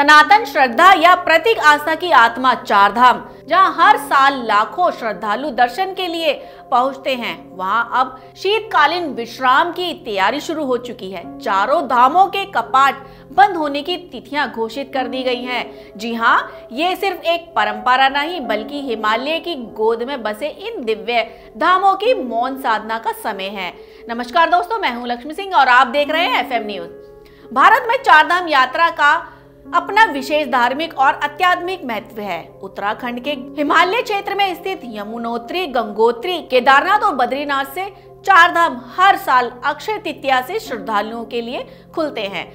सनातन श्रद्धा या प्रतीक आस्था की आत्मा चार धाम, जहां हर साल लाखों श्रद्धालु दर्शन के लिए पहुंचते हैं, वहां अब शीतकालीन विश्राम की तैयारी शुरू हो चुकी है। चारों धामों के कपाट बंद होने की तिथियां घोषित कर दी गई हैं। जी हां, ये सिर्फ एक परंपरा नहीं बल्कि हिमालय की गोद में बसे इन दिव्य धामों की मौन साधना का समय है। नमस्कार दोस्तों, मैं हूं लक्ष्मी सिंह और आप देख रहे हैं FM न्यूज। भारत में चार धाम यात्रा का अपना विशेष धार्मिक और आध्यात्मिक महत्व है। उत्तराखंड के हिमालय क्षेत्र में स्थित यमुनोत्री, गंगोत्री, केदारनाथ और बद्रीनाथ से चार धाम हर साल अक्षय तृतीया से श्रद्धालुओं के लिए खुलते हैं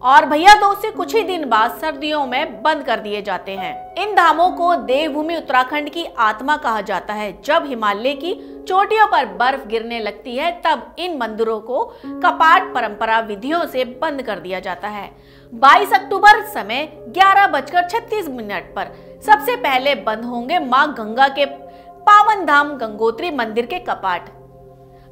और भैया दूज से कुछ ही दिन बाद सर्दियों में बंद कर दिए जाते हैं। इन धामों को देवभूमि उत्तराखंड की आत्मा कहा जाता है। जब हिमालय की चोटियों पर बर्फ गिरने लगती है तब इन मंदिरों को कपाट परंपरा विधियों से बंद कर दिया जाता है। 22 अक्टूबर समय 11:36 पर सबसे पहले बंद होंगे मां गंगा के पावन धाम गंगोत्री मंदिर के कपाट।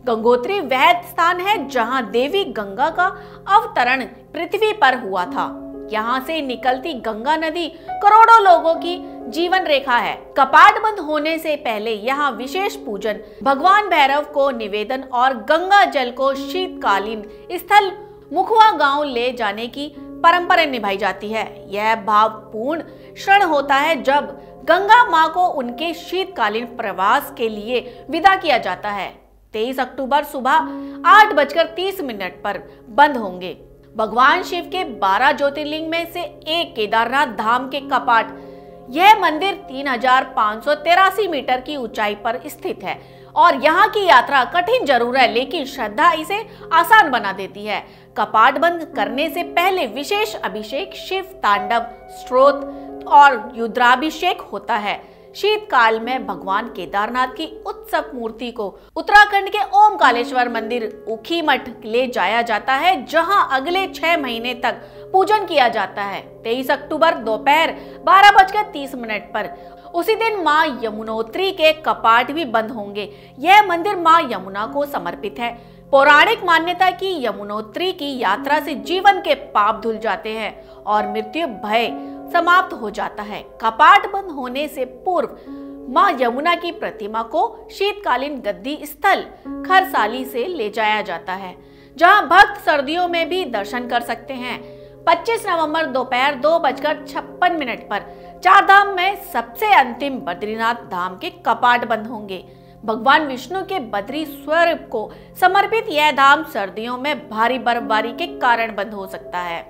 गंगोत्री वह स्थान है जहां देवी गंगा का अवतरण पृथ्वी पर हुआ था। यहाँ से निकलती गंगा नदी करोड़ों लोगों की जीवन रेखा है। कपाट बंद होने से पहले यहाँ विशेष पूजन, भगवान भैरव को निवेदन और गंगा जल को शीतकालीन स्थल मुखवा गांव ले जाने की परंपरा निभाई जाती है। यह भावपूर्ण क्षण होता है जब गंगा मां को उनके शीतकालीन प्रवास के लिए विदा किया जाता है। 23 अक्टूबर सुबह 8:30 पर बंद होंगे भगवान शिव के 12 ज्योतिर्लिंग में से एक केदारनाथ धाम के कपाट। यह मंदिर 3583 मीटर की ऊंचाई पर स्थित है और यहाँ की यात्रा कठिन जरूर है, लेकिन श्रद्धा इसे आसान बना देती है। कपाट बंद करने से पहले विशेष अभिषेक, शिव तांडव स्तोत्र और रुद्राभिषेक होता है। शीतकाल में भगवान केदारनाथ की उत्सव मूर्ति को उत्तराखंड के ओमकारेश्वर मंदिर ऊखीमठ ले जाया जाता है, जहां अगले 6 महीने तक पूजन किया जाता है। 23 अक्टूबर दोपहर 12:30 पर उसी दिन मां यमुनोत्री के कपाट भी बंद होंगे। यह मंदिर मां यमुना को समर्पित है। पौराणिक मान्यता की यमुनोत्री की यात्रा से जीवन के पाप धुल जाते हैं और मृत्यु भय समाप्त हो जाता है। कपाट बंद होने से पूर्व मां यमुना की प्रतिमा को शीतकालीन गद्दी स्थल खरसाली से ले जाया जाता है, जहां भक्त सर्दियों में भी दर्शन कर सकते हैं। 25 नवंबर दोपहर 2:56 पर चार धाम में सबसे अंतिम बद्रीनाथ धाम के कपाट बंद होंगे। भगवान विष्णु के बद्री स्वरूप को समर्पित यह धाम सर्दियों में भारी बर्फबारी के कारण बंद हो सकता है।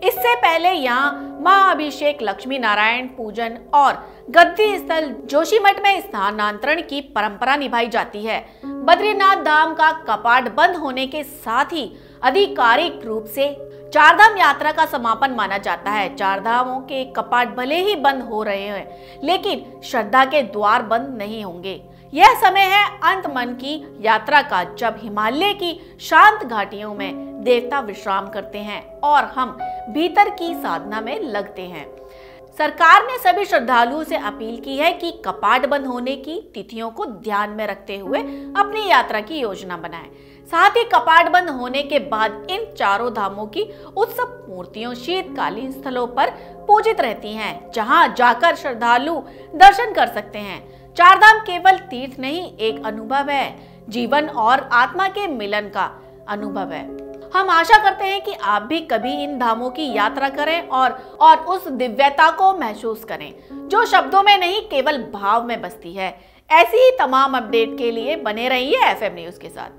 इससे पहले यहाँ महाअभिषेक, लक्ष्मी नारायण पूजन और गद्दी स्थल जोशीमठ में स्थानांतरण की परंपरा निभाई जाती है। बद्रीनाथ धाम का कपाट बंद होने के साथ ही आधिकारिक रूप से चार धाम यात्रा का समापन माना जाता है। चार धामों के कपाट भले ही बंद हो रहे हैं, लेकिन श्रद्धा के द्वार बंद नहीं होंगे। यह समय है अंत मन की यात्रा का, जब हिमालय की शांत घाटियों में देवता विश्राम करते हैं और हम भीतर की साधना में लगते हैं। सरकार ने सभी श्रद्धालुओं से अपील की है कि कपाट बंद होने की तिथियों को ध्यान में रखते हुए अपनी यात्रा की योजना बनाएं। साथ ही कपाट बंद होने के बाद इन चारों धामों की उत्सव मूर्तियों शीतकालीन स्थलों पर पूजित रहती हैं, जहां जाकर श्रद्धालु दर्शन कर सकते हैं। चार धाम केवल तीर्थ नहीं, एक अनुभव है, जीवन और आत्मा के मिलन का अनुभव है। हम आशा करते हैं कि आप भी कभी इन धामों की यात्रा करें और उस दिव्यता को महसूस करें, जो शब्दों में नहीं केवल भाव में बसती है। ऐसी ही तमाम अपडेट के लिए बने रहिए FM न्यूज के साथ।